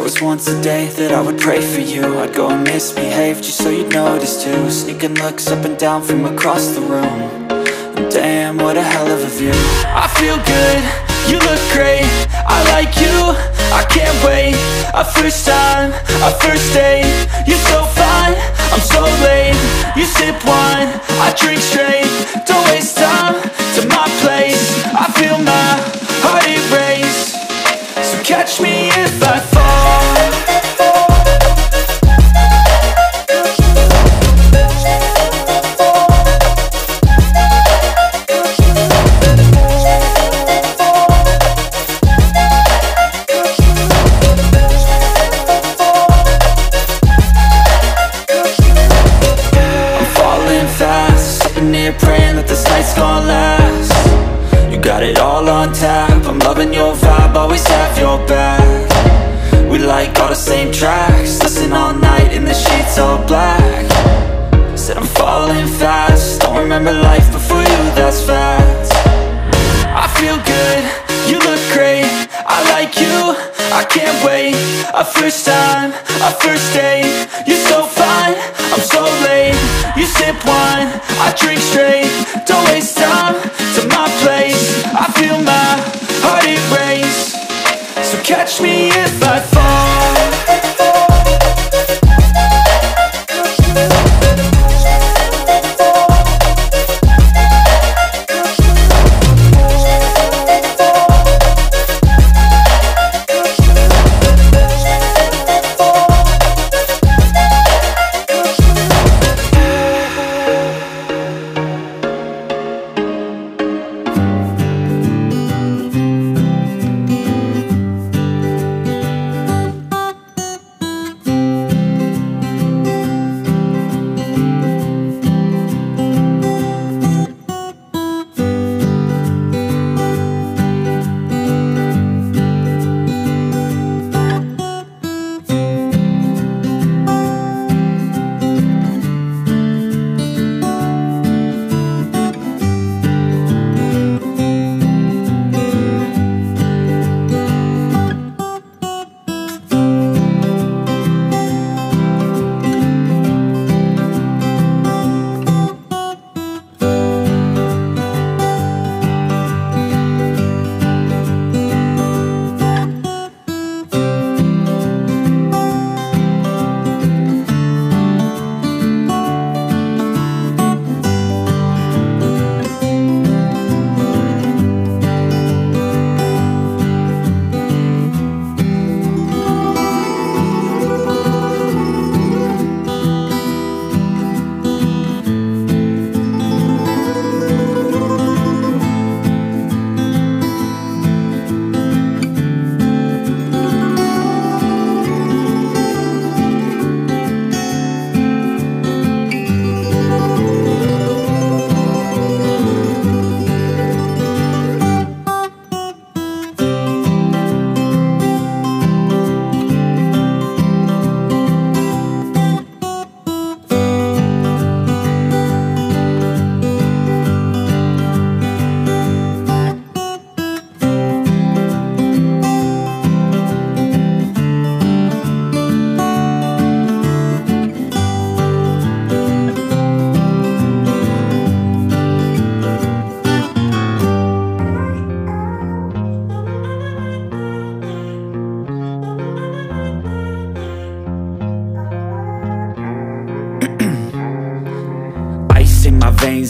was once a day that I would pray for you. I'd go and misbehave just so you'd notice too. Sneaking looks up and down from across the room. And damn, what a hell of a view. I feel good, you look great, I like you, I can't wait. A first time, a first date, you're so fine, I'm so late. You sip wine, I drink straight. Don't waste time to my place. I feel my heart erase. So catch me if I fall. Praying that this night's gonna last. You got it all on tap, I'm loving your vibe, always have your back. We like all the same tracks, listen all night in the sheets all black. Said I'm falling fast, don't remember life before you, that's fact. I feel good, you look great, I like you, I can't wait. A first time, a first date, you're so fine, I'm so late. You sip wine, I drink straight. Don't waste time to my place. I feel my heart erase. So catch me if I fall.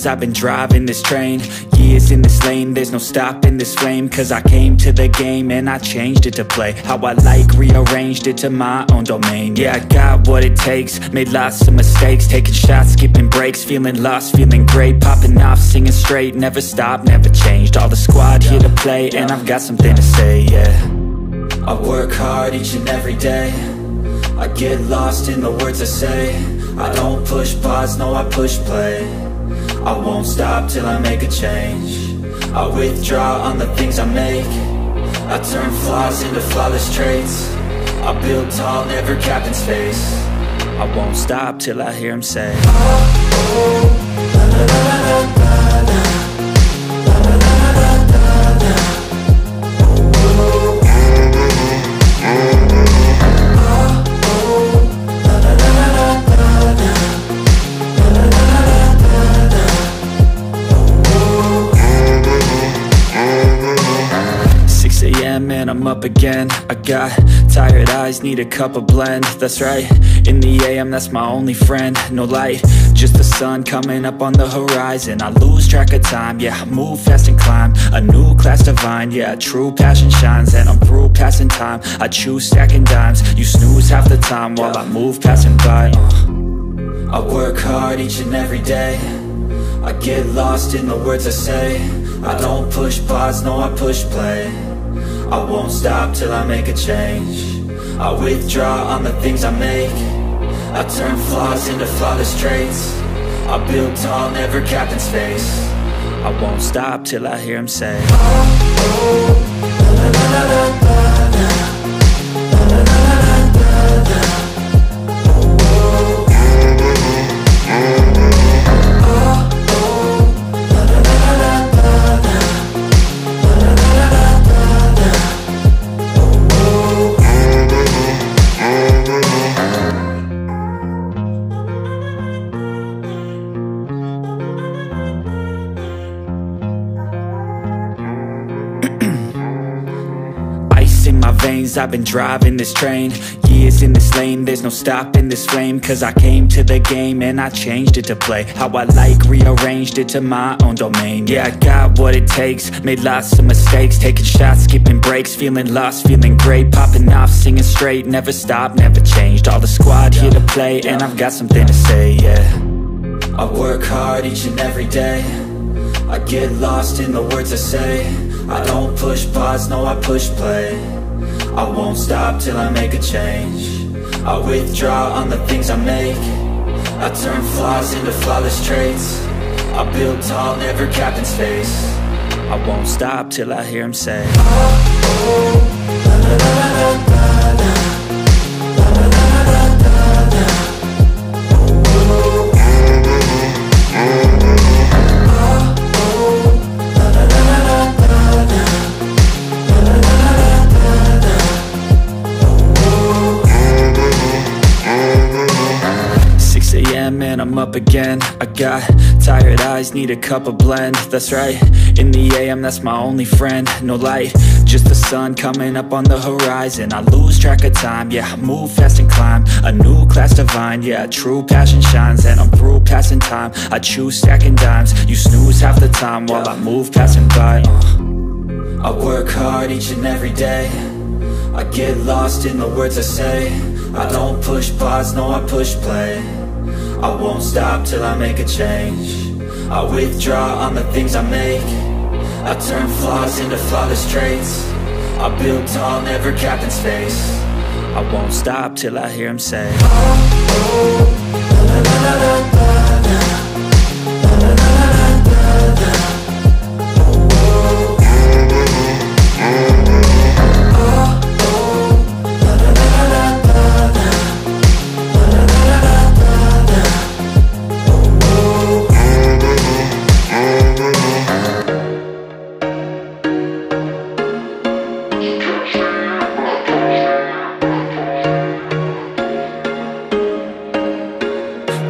I've been driving this train, years in this lane, there's no stopping this flame. Cause I came to the game and I changed it to play how I like, rearranged it to my own domain. Yeah, I got what it takes, made lots of mistakes, taking shots, skipping breaks, feeling lost, feeling great, popping off, singing straight, never stopped, never changed. All the squad here to play and I've got something to say, yeah. I work hard each and every day, I get lost in the words I say. I don't push pause, no I push play. I won't stop till I make a change. I withdraw on the things I make. I turn flaws into flawless traits. I build tall, never capped in space. I won't stop till I hear him say, oh, oh, la, la, la, la, la, la. La, la, la, la, la, la. Oh, oh, oh. a.m. and I'm up again. I got tired eyes, need a cup of blend. That's right, in the a.m. that's my only friend. No light, just the sun coming up on the horizon. I lose track of time, yeah, I move fast and climb a new class divine, yeah, true passion shines. And I'm through passing time, I choose stacking dimes. You snooze half the time while I move passing by. I work hard each and every day, I get lost in the words I say. I don't push pause, no, I push play. I won't stop till I make a change. I withdraw on the things I make. I turn flaws into flawless traits. I build tall, never capped in space. I won't stop till I hear him say, oh, oh, la, la, la, la, la, la. In my veins, I've been driving this train. Years in this lane, there's no stopping this flame. Cause I came to the game and I changed it to play how I like, rearranged it to my own domain. Yeah, I got what it takes, made lots of mistakes, taking shots, skipping breaks, feeling lost, feeling great, popping off, singing straight, never stopped, never changed. All the squad here to play and I've got something to say, yeah. I work hard each and every day, I get lost in the words I say. I don't push pause, no, I push play. I won't stop till I make a change. I withdraw on the things I make. I turn flaws into flawless traits. I build tall, never capped in space. I won't stop till I hear him say, oh, oh, la, la, la, la, la, la, la, la, la, la, la, la. And I'm up again. I got tired eyes, need a cup of blend. That's right, in the a.m. that's my only friend. No light, just the sun coming up on the horizon. I lose track of time, yeah, I move fast and climb a new class divine, yeah, true passion shines. And I'm through passing time, I choose stacking dimes. You snooze half the time while I move passing by. I work hard each and every day, I get lost in the words I say. I don't push pause, no, I push play. I won't stop till I make a change. I withdraw on the things I make. I turn flaws into flawless traits. I build tall, never capped in space. I won't stop till I hear him say, oh, oh, la, la, la, la, la, la.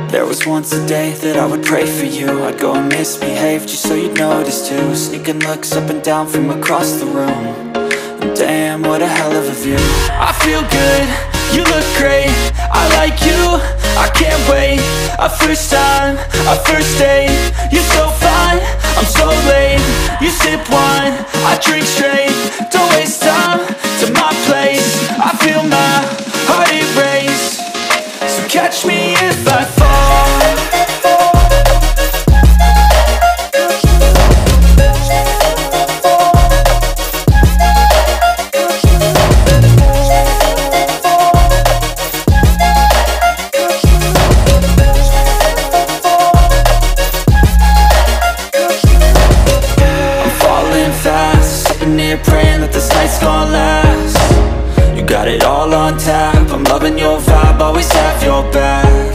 There was once a day that I would pray for you. I'd go and misbehave just so you'd notice too. Sneaking looks up and down from across the room. And damn, what a hell of a view. I feel good, you look great, I like you, I can't wait. A first time, a first date. You're so fine, I'm so late. You sip wine, I drink straight. Don't waste time to my place. I feel my heart erase. So catch me if I fall. Praying that this night's gonna last. You got it all on tap, I'm loving your vibe, always have your back.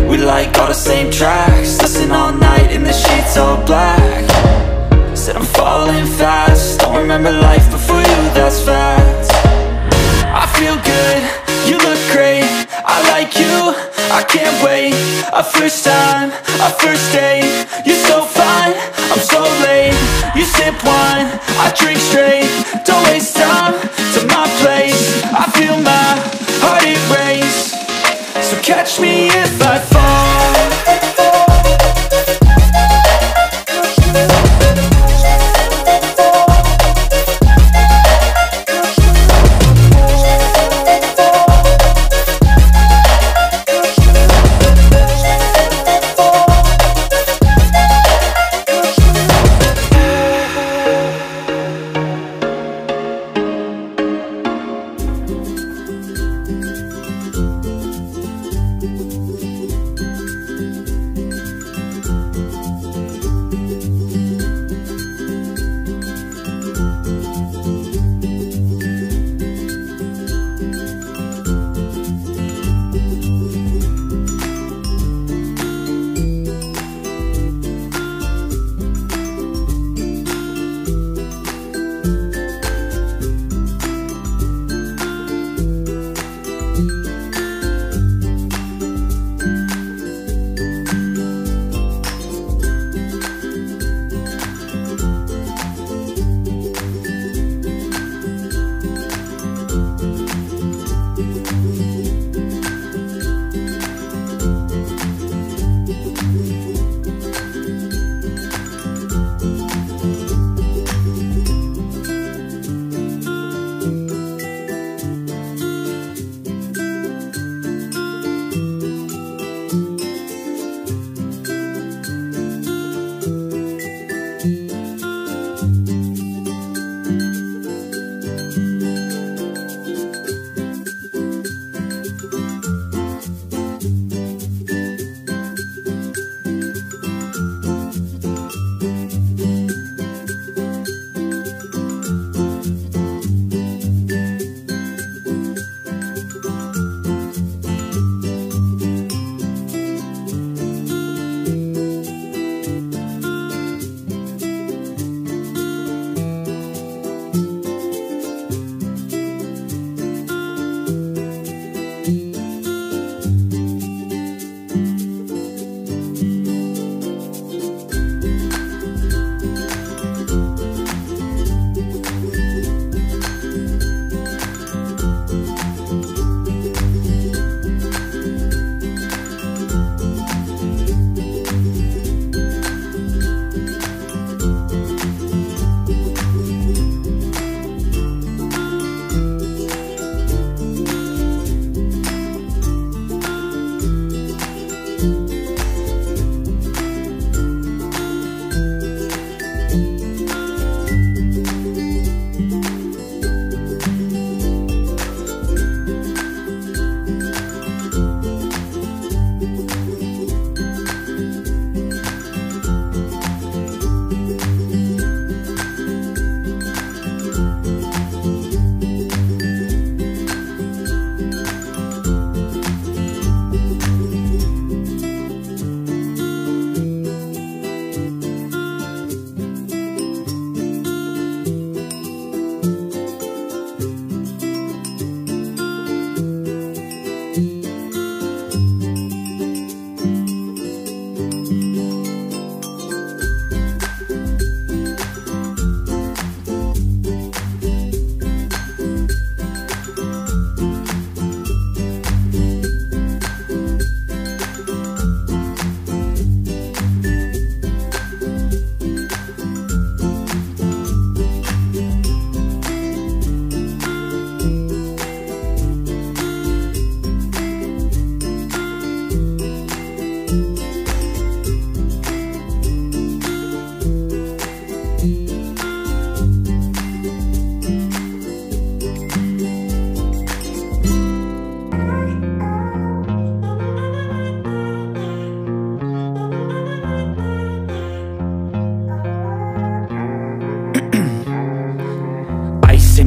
We like all the same tracks, listen all night in the sheets all black. Said I'm falling fast, don't remember life before you, that's fact. I feel good, you look great, I like you, I can't wait. A first time, a first date. You're so fine, I'm so late. You sip wine, I drink straight. Don't waste time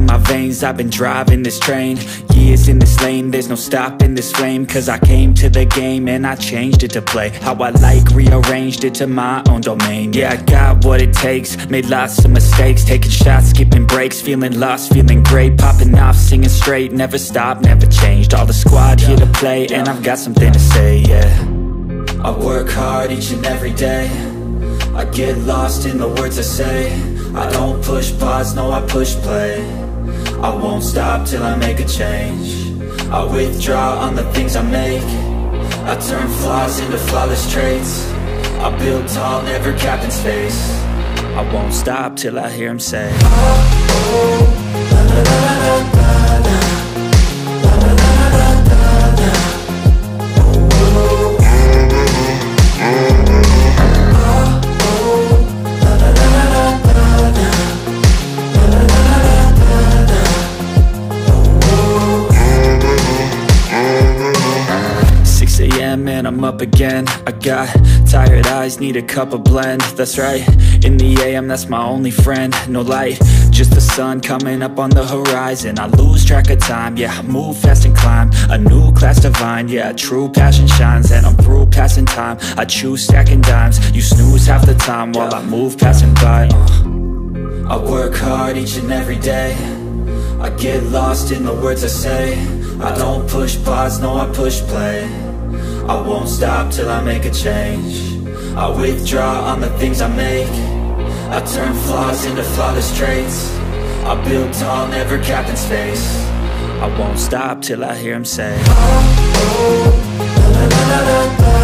in my veins, I've been driving this train. Years in this lane, there's no stopping this flame. Cause I came to the game and I changed it to play how I like, rearranged it to my own domain. Yeah, I got what it takes, made lots of mistakes, taking shots, skipping breaks, feeling lost, feeling great, popping off, singing straight, never stopped, never changed. All the squad here to play, and I've got something to say, yeah. I work hard each and every day, I get lost in the words I say. I don't push pause, no, I push play. I won't stop till I make a change. I withdraw on the things I make. I turn flaws into flawless traits. I build tall, never capped in space. I won't stop till I hear him say, oh, oh, la, la, la, la, la, la. And I'm up again. I got tired eyes, need a cup of blend. That's right, in the AM, that's my only friend. No light, just the sun coming up on the horizon. I lose track of time, yeah, I move fast and climb a new class divine, yeah, true passion shines. And I'm through passing time, I choose stacking dimes. You snooze half the time while I move passing by. I work hard each and every day, I get lost in the words I say. I don't push pause, no, I push play. I won't stop till I make a change. I withdraw on the things I make. I turn flaws into flawless traits. I build tall, never capped in space. I won't stop till I hear him say, oh, oh, la, la, la, la, la.